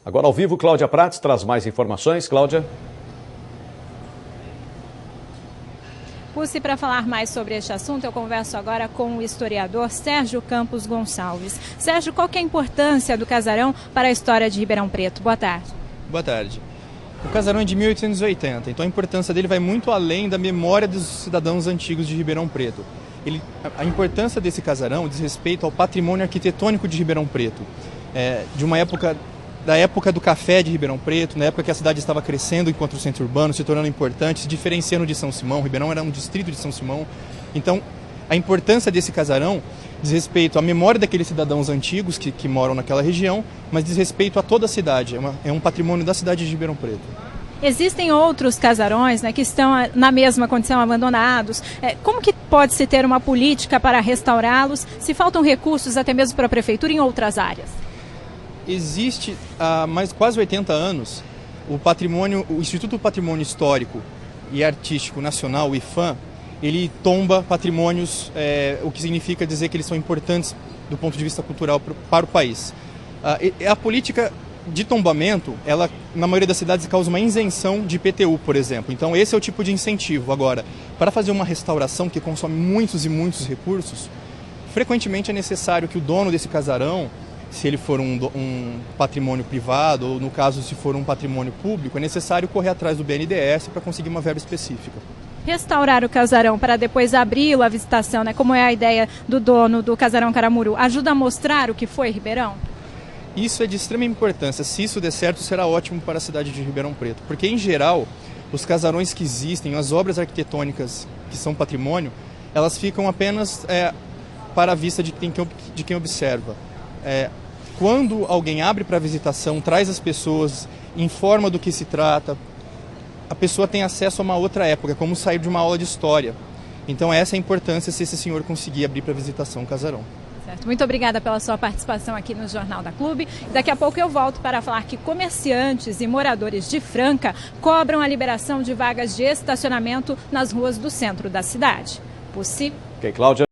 Agora ao vivo, Cláudia Prates traz mais informações. Cláudia. Pusi, para falar mais sobre este assunto, eu converso agora com o historiador Sérgio Campos Gonçalves. Sérgio, qual que é a importância do casarão para a história de Ribeirão Preto? Boa tarde. Boa tarde. O casarão é de 1880, então a importância dele vai muito além da memória dos cidadãos antigos de Ribeirão Preto. A importância desse casarão diz respeito ao patrimônio arquitetônico de Ribeirão Preto, da época do café de Ribeirão Preto, na época que a cidade estava crescendo enquanto o centro urbano, se tornando importante, se diferenciando de São Simão. Ribeirão era um distrito de São Simão. Então, a importância desse casarão diz respeito à memória daqueles cidadãos antigos que moram naquela região, mas diz respeito a toda a cidade. É um patrimônio da cidade de Ribeirão Preto. Existem outros casarões, que estão na mesma condição, abandonados. Como que pode-se ter uma política para restaurá-los se faltam recursos até mesmo para a prefeitura em outras áreas? Existe há quase 80 anos o Instituto do Patrimônio Histórico e Artístico Nacional, o IPHAN, ele tomba patrimônios, o que significa dizer que eles são importantes do ponto de vista cultural para o país. A política de tombamento, ela na maioria das cidades causa uma isenção de IPTU, por exemplo. Então esse é o tipo de incentivo. Agora, para fazer uma restauração que consome muitos e muitos recursos, frequentemente é necessário que o dono desse casarão, se ele for um patrimônio privado, ou no caso se for um patrimônio público, é necessário correr atrás do BNDES para conseguir uma verba específica. Restaurar o casarão para depois abri-lo à visitação, como é a ideia do dono do Casarão Caramuru, ajuda a mostrar o que foi Ribeirão? Isso é de extrema importância. Se isso der certo, será ótimo para a cidade de Ribeirão Preto. Porque, em geral, os casarões que existem, as obras arquitetônicas que são patrimônio, elas ficam apenas para a vista de quem observa. Quando alguém abre para visitação, traz as pessoas, informa do que se trata, a pessoa tem acesso a uma outra época, como sair de uma aula de história. Então essa é a importância se esse senhor conseguir abrir para visitação o casarão. Certo. Muito obrigada pela sua participação aqui no Jornal da Clube. Daqui a pouco eu volto para falar que comerciantes e moradores de Franca cobram a liberação de vagas de estacionamento nas ruas do centro da cidade. Pusi. Ok, Cláudia.